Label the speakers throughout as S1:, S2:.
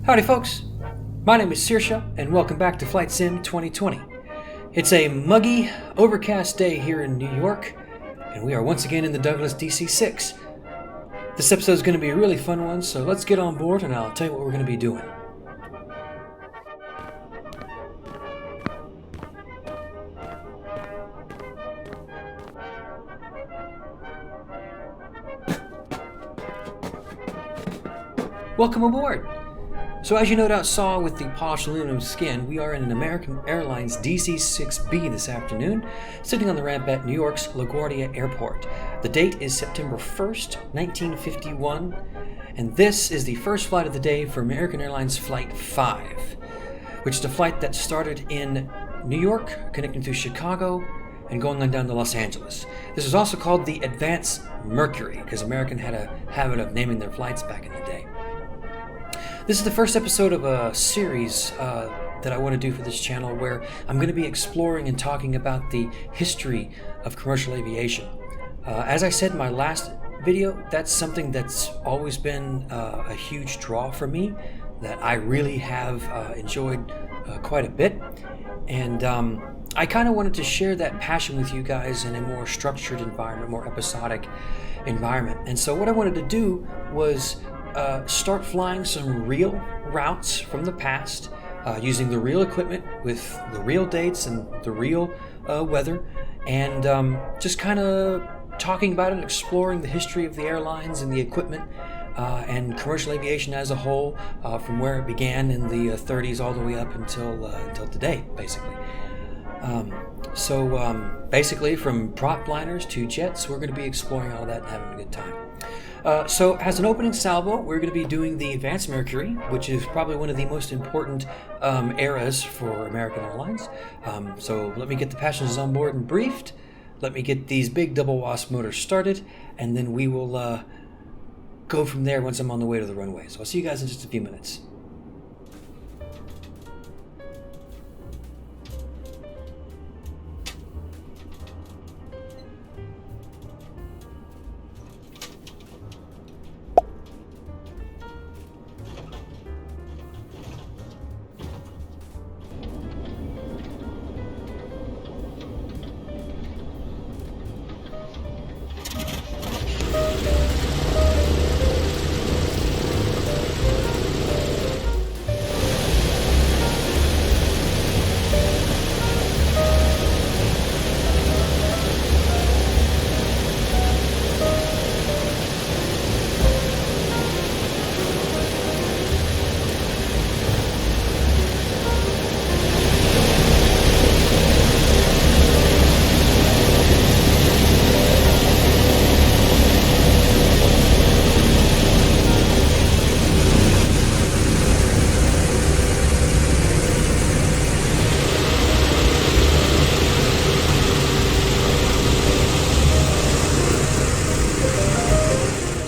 S1: Howdy folks, my name is Saoirse and welcome back to Flight Sim 2020. It's a muggy, overcast day here in New York, and we are once again in the Douglas DC-6. This episode is going to be a really fun one, so let's get on board and I'll tell you what we're going to be doing. Welcome aboard! So as you no doubt saw with the polished aluminum skin, we are in an American Airlines DC-6B this afternoon, sitting on the ramp at New York's LaGuardia Airport. The date is September 1st, 1951, and this is the first flight of the day for American Airlines Flight 5, which is a flight that started in New York, connecting through Chicago, and going on down to Los Angeles. This was also called the Advance Mercury, because American had a habit of naming their flights back in the day. This is the first episode of a series that I want to do for this channel where I'm going to be exploring and talking about the history of commercial aviation. As I said in my last video, that's something that's always been a huge draw for me, that I really have enjoyed quite a bit. And I kind of wanted to share that passion with you guys in a more structured environment, more episodic environment. And so what I wanted to do was start flying some real routes from the past, using the real equipment with the real dates and the real weather, and just kind of talking about it, exploring the history of the airlines and the equipment and commercial aviation as a whole, from where it began in the 30s all the way up until today, basically. Basically, from prop liners to jets, we're going to be exploring all that and having a good time. So as an opening salvo, we're going to be doing the Advance Mercury, which is probably one of the most important eras for American Airlines. So let me get the passengers on board and briefed. Let me get these big double WASP motors started, and then we will go from there once I'm on the way to the runway. So I'll see you guys in just a few minutes.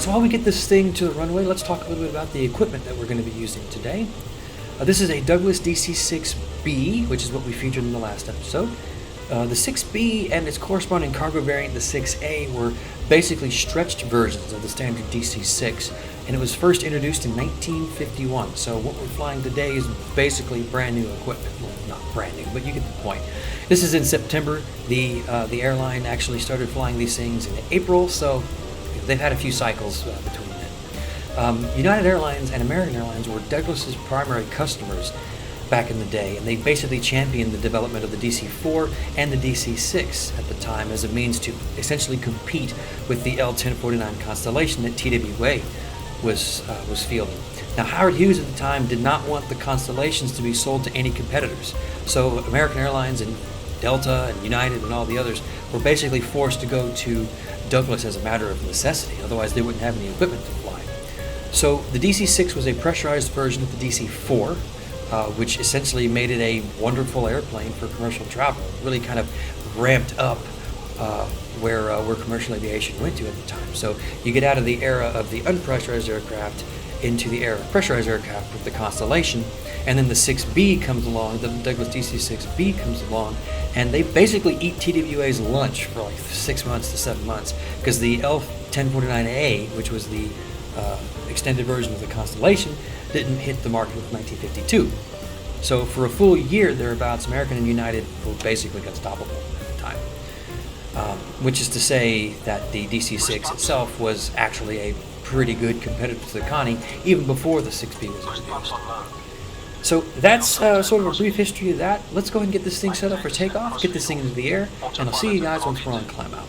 S1: While we get this thing to the runway, let's talk a little bit about the equipment that we're going to be using today. This is a Douglas DC-6B, which is what we featured in the last episode. The 6B and its corresponding cargo variant, the 6A, were basically stretched versions of the standard DC-6, and it was first introduced in 1951. So what we're flying today is basically brand new equipment. Well, not brand new, but you get the point. This is in September. The airline actually started flying these things in April, so they've had a few cycles between then. United Airlines and American Airlines were Douglas's primary customers back in the day, and they basically championed the development of the DC-4 and the DC-6 at the time as a means to essentially compete with the L-1049 Constellation that TWA was fielding. Now, Howard Hughes at the time did not want the Constellations to be sold to any competitors, so American Airlines and Delta and United and all the others were basically forced to go to Douglas as a matter of necessity, otherwise they wouldn't have any equipment to fly. So the DC-6 was a pressurized version of the DC-4, which essentially made it a wonderful airplane for commercial travel. It really kind of ramped up where commercial aviation went to at the time. So you get out of the era of the unpressurized aircraft into the era of pressurized aircraft with the Constellation, and then the 6B comes along, the Douglas DC-6B comes along, and they basically eat TWA's lunch for like 6 months to 7 months, because the L-1049A, which was the extended version of the Constellation, didn't hit the market with 1952. So for a full year thereabouts, American and United were basically unstoppable at the time. Which is to say that the DC-6 itself was actually a pretty good competitor to the Connie even before the 6B was introduced. So that's sort of a brief history of that. Let's go ahead and get this thing set up for takeoff, get this thing into the air, and I'll see you guys once we're on climb out.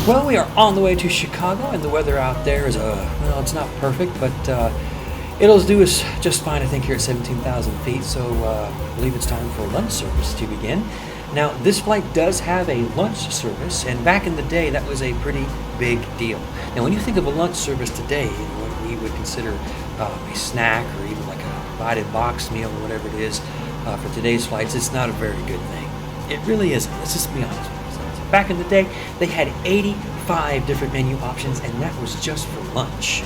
S1: Well, we are on the way to Chicago, and the weather out there is, well, it's not perfect, but it'll do us just fine, I think, here at 17,000 feet, so I believe it's time for lunch service to begin. Now, this flight does have a lunch service, and back in the day, that was a pretty big deal. Now, when you think of a lunch service today, what we would consider a snack or even like a divided box meal or whatever it is for today's flights, it's not a very good thing. It really isn't. Let's just be honest with ourselves. Back in the day, they had 85 different menu options, and that was just for lunch.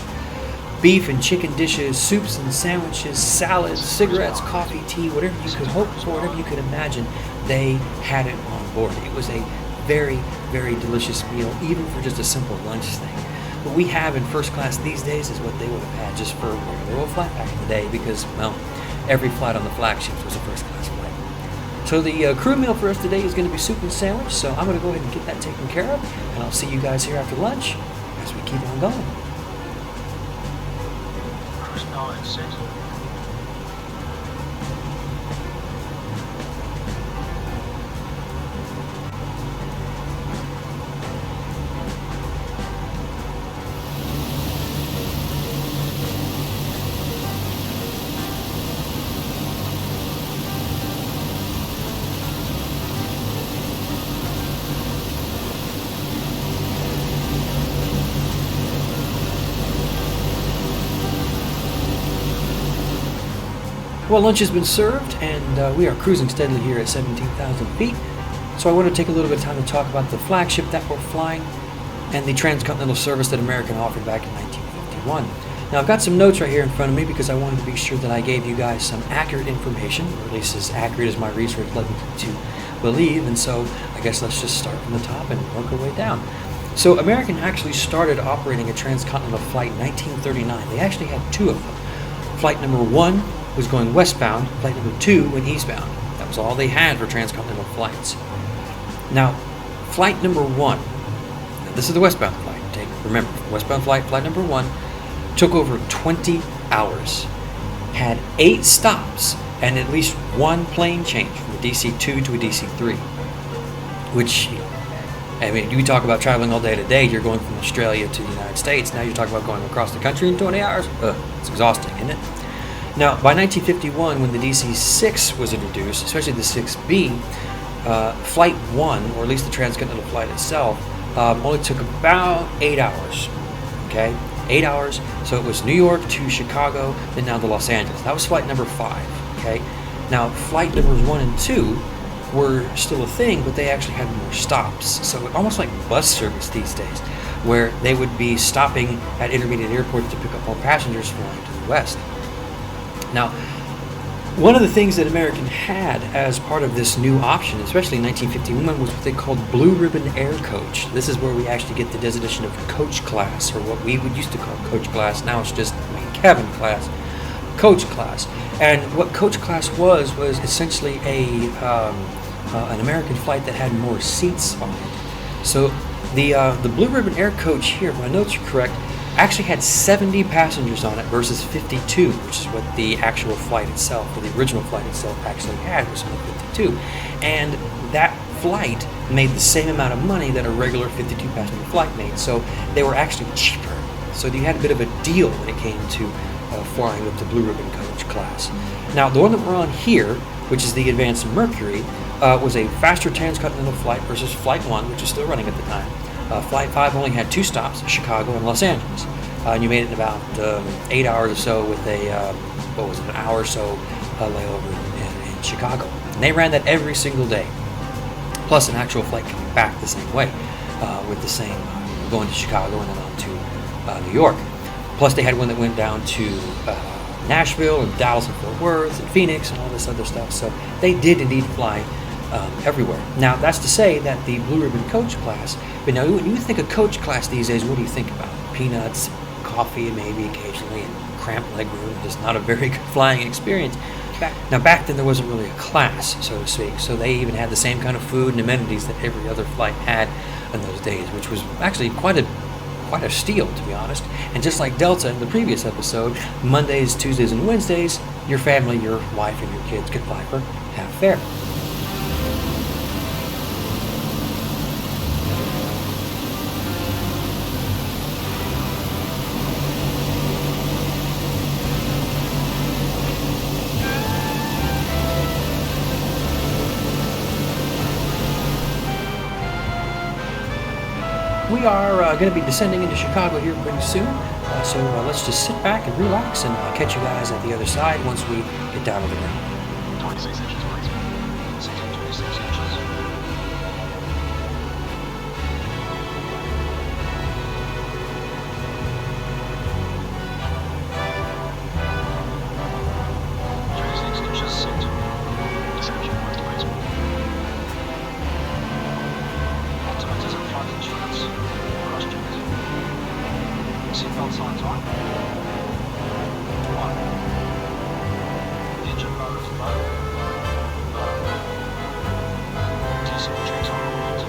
S1: Beef and chicken dishes, soups and sandwiches, salads, cigarettes, coffee, tea, whatever you could hope for, whatever you could imagine, they had it on board. It was a very, very delicious meal, even for just a simple lunch thing. What we have in first class these days is what they would have had just for a regular old flight back in the day, because, well, every flight on the flagships was a first class flight. So the crew meal for us today is going to be soup and sandwich, so I'm going to go ahead and get that taken care of, and I'll see you guys here after lunch as we keep on going.
S2: Cruise power is set.
S1: Well, lunch has been served, and we are cruising steadily here at 17,000 feet. So I want to take a little bit of time to talk about the flagship that we're flying and the transcontinental service that American offered back in 1951. Now, I've got some notes right here in front of me because I wanted to be sure that I gave you guys some accurate information, or at least as accurate as my research led me to believe. And so I guess let's just start from the top and work our way down. So American actually started operating a transcontinental flight in 1939. They actually had two of them. Flight number 1 was going westbound, flight number 2 went eastbound. That was all they had for transcontinental flights. Now, flight number 1, now this is the westbound flight. Remember, westbound flight number 1, took over 20 hours, had 8 stops, and at least 1 plane change from a DC-2 to a DC-3, which, I mean, you talk about traveling all day today, you're going from Australia to the United States, now you're talking about going across the country in 20 hours? It's exhausting, isn't it? Now, by 1951, when the DC-6 was introduced, especially the 6B, Flight 1, or at least the transcontinental flight itself, only took about 8 hours, okay? 8 hours, so it was New York to Chicago, then down to Los Angeles. That was flight number 5, okay? Now, flight numbers 1 and 2 were still a thing, but they actually had more stops. So almost like bus service these days, where they would be stopping at intermediate airports to pick up more passengers flying to the west. Now, one of the things that American had as part of this new option, especially in 1951, was what they called Blue Ribbon Air Coach. This is where we actually get the designation of coach class, or what we would used to call coach class. Now it's just main cabin class, coach class. And what coach class was essentially an American flight that had more seats on it. So the Blue Ribbon Air Coach here, if my notes are correct, actually had 70 passengers on it versus 52, which is what the actual flight itself, or the original flight itself, actually had, was only 52. And that flight made the same amount of money that a regular 52 passenger flight made, so they were actually cheaper. So you had a bit of a deal when it came to flying with the Blue Ribbon Coach class. Now, the one that we're on here, which is the Advance Mercury, was a faster transcontinental flight versus Flight 1, which is still running at the time. Flight 5 only had 2 stops, Chicago and Los Angeles. And you made it in about 8 hours or so with an hour or so layover in Chicago. And they ran that every single day, plus an actual flight coming back the same way, with the same, going to Chicago and then on to New York. Plus they had one that went down to Nashville and Dallas and Fort Worth and Phoenix and all this other stuff. So they did indeed fly everywhere. Now, that's to say that the Blue Ribbon Coach class, but now when you think of coach class these days, what do you think about? Peanuts, coffee, maybe occasionally, and cramped legroom, just not a very good flying experience. Back then there wasn't really a class, so to speak, so they even had the same kind of food and amenities that every other flight had in those days, which was actually quite a steal, to be honest. And just like Delta in the previous episode, Mondays, Tuesdays, and Wednesdays, your family, your wife, and your kids could fly for half fare. We are going to be descending into Chicago here pretty soon, so let's just sit back and relax, and I'll catch you guys at the other side once we get down to the ground.
S2: 26 inches, please. 26 inches. Seatbelt signs on. 1. Engine mode low. Diesel checks on board.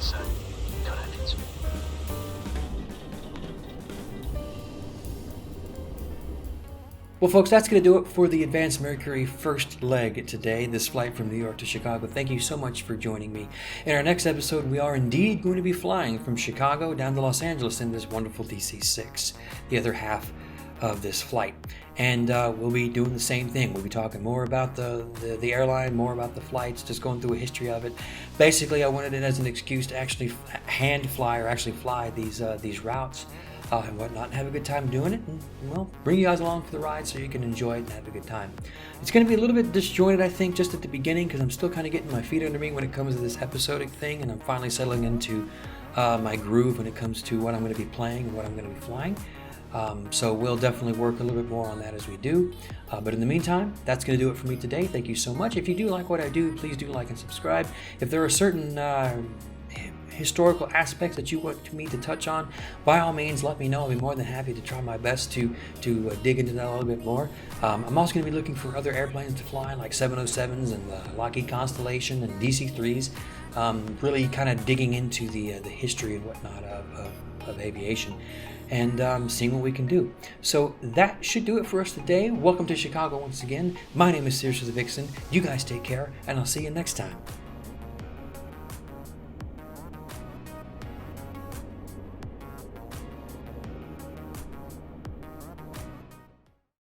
S2: so got it into it.
S1: Well, folks, that's going to do it for the Advance Mercury first leg today, this flight from New York to Chicago. Thank you so much for joining me. In our next episode, we are indeed going to be flying from Chicago down to Los Angeles in this wonderful DC-6, the other half of this flight. And we'll be doing the same thing. We'll be talking more about the airline, more about the flights, just going through a history of it. Basically, I wanted it as an excuse to actually hand fly or actually fly these routes and whatnot, and have a good time doing it, and well, bring you guys along for the ride so you can enjoy it and have a good time. It's going to be a little bit disjointed, I think, just at the beginning, because I'm still kind of getting my feet under me when it comes to this episodic thing, and I'm finally settling into my groove when it comes to what I'm going to be playing and what I'm going to be flying. So we'll definitely work a little bit more on that as we do. But in the meantime, that's going to do it for me today. Thank you so much. If you do like what I do, please do like and subscribe. If there are certain historical aspects that you want me to touch on, by all means let me know. I'll be more than happy to try my best to dig into that a little bit more. I'm also going to be looking for other airplanes to fly, like 707s and the Lockheed Constellation and DC-3s, really kind of digging into the history and whatnot of aviation, and seeing what we can do. So that should do it for us today. Welcome to Chicago once again. My name is Saoirse the Vixen. You guys take care, and I'll see you next time.